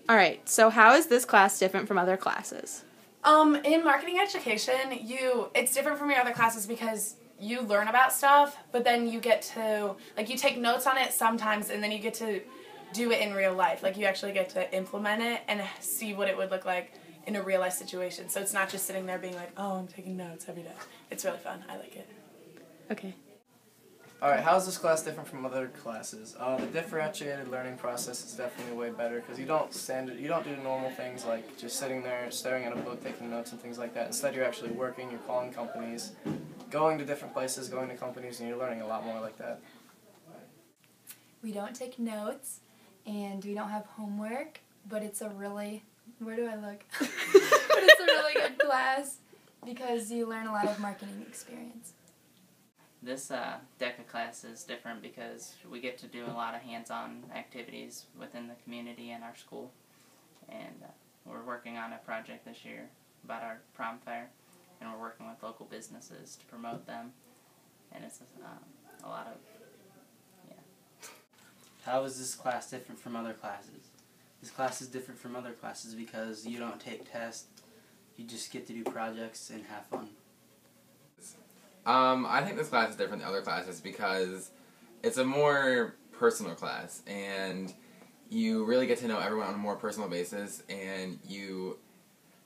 All right, so how is this class different from other classes? In marketing education, it's different from your other classes because you learn about stuff, but then you get to, you take notes on it sometimes, and then you get to do it in real life. You actually get to implement it and see what it would look like in a real life situation. So it's not just sitting there being like, oh, I'm taking notes every day. It's really fun. I like it. Okay. Alright, how is this class different from other classes? The differentiated learning process is definitely way better because you don't do normal things like just sitting there, staring at a book, taking notes and things like that. Instead, you're actually working, you're calling companies, going to different places, going to companies, and you're learning a lot more like that. We don't take notes, and we don't have homework, but it's a really, where do I look? But it's a really good class because you learn a lot of marketing experience. This DECA class is different because we get to do a lot of hands-on activities within the community and our school. And we're working on a project this year about our prom fair, and we're working with local businesses to promote them. And it's a lot of, yeah. How is this class different from other classes? This class is different from other classes because you don't take tests, you just get to do projects and have fun. I think this class is different than other classes because it's a more personal class and you really get to know everyone on a more personal basis and you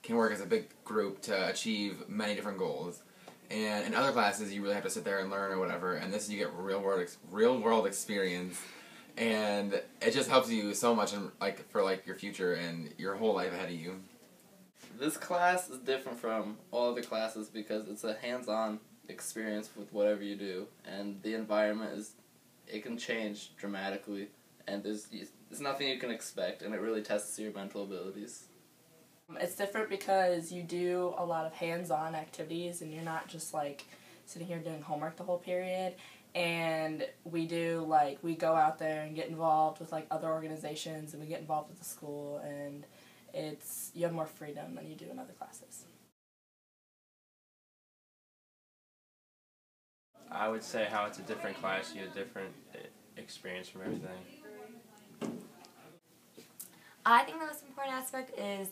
can work as a big group to achieve many different goals. And in other classes you really have to sit there and learn or whatever, and this you get real world experience, and it just helps you so much in, for your future and your whole life ahead of you. This class is different from all other classes because it's a hands-on experience with whatever you do, and the environment it can change dramatically, and there's nothing you can expect, and it really tests your mental abilities. It's different because you do a lot of hands-on activities, and you're not just sitting here doing homework the whole period. And we go out there and get involved with other organizations, and we get involved with the school, and you have more freedom than you do in other classes. I would say how it's a different class, you get a different experience from everything. I think the most important aspect is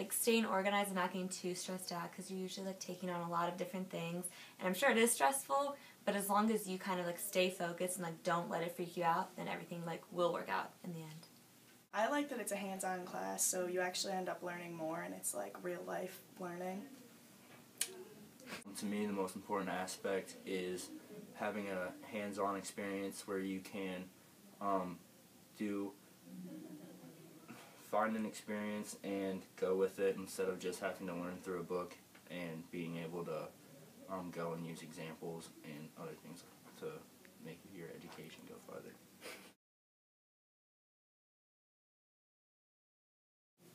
staying organized and not getting too stressed out, because you're usually taking on a lot of different things, and I'm sure it is stressful, but as long as you kind of stay focused and don't let it freak you out, then everything will work out in the end. I like that it's a hands-on class, so you actually end up learning more, and it's real life learning. To me, the most important aspect is having a hands-on experience where you can find an experience and go with it instead of just having to learn through a book, and being able to go and use examples and other things to make your education go farther.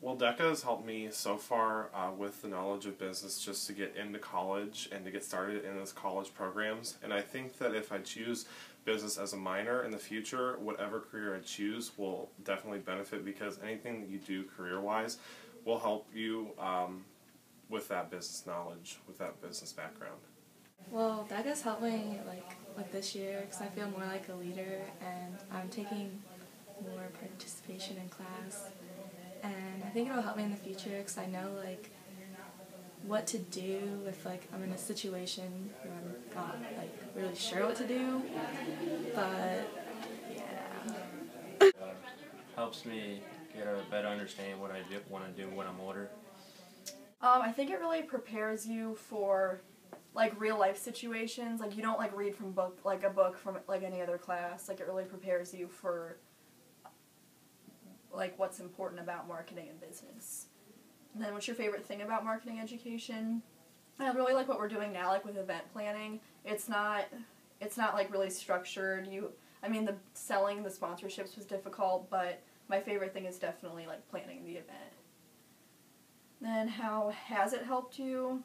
Well, DECA has helped me so far with the knowledge of business just to get into college and to get started in those college programs. And I think that if I choose business as a minor in the future, whatever career I choose will definitely benefit, because anything that you do career-wise will help you with that business knowledge, with that business background. Well, DECA's helped me with this year because I feel more like a leader, and I'm taking more participation in class. And I think it'll help me in the future because I know what to do if I'm in a situation where I'm not really sure what to do. But yeah. Helps me get a better understanding of what I want to do when I'm older. I think it really prepares you for real life situations. You don't read from a book from any other class. It really prepares you for what's important about marketing and business. And then what's your favorite thing about marketing education? I really like what we're doing now, with event planning. It's not really structured. The selling the sponsorships was difficult, but my favorite thing is definitely planning the event. Then how has it helped you?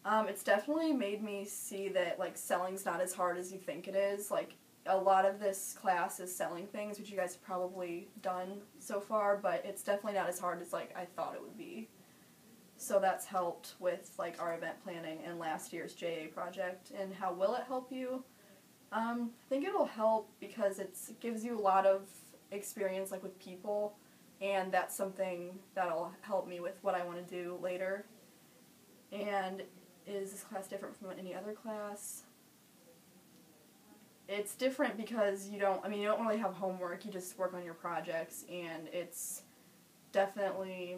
It's definitely made me see that selling's not as hard as you think it is. A lot of this class is selling things, which you guys have probably done so far, but it's definitely not as hard as I thought it would be. So that's helped with our event planning and last year's JA project. And how will it help you? I think it'll help because it gives you a lot of experience with people, and that's something that'll help me with what I want to do later. And is this class different from any other class? It's different because you don't really have homework, you just work on your projects, and it's definitely,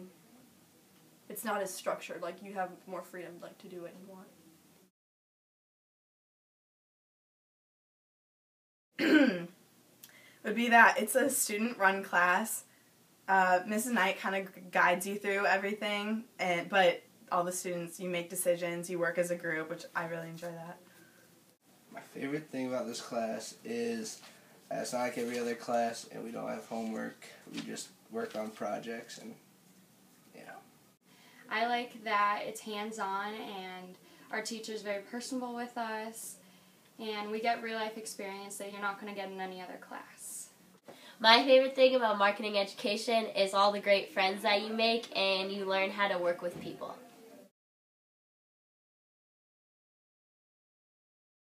it's not as structured, like you have more freedom like to do what you want. Would be that it's a student-run class. Mrs. Knight kind of guides you through everything, but all the students, you make decisions, you work as a group, which I really enjoy that. My favorite thing about this class is it's not like every other class, and we don't have homework. We just work on projects, and I like that it's hands-on and our teacher's very personable with us, and we get real-life experience that you're not going to get in any other class. My favorite thing about marketing education is all the great friends that you make, and you learn how to work with people.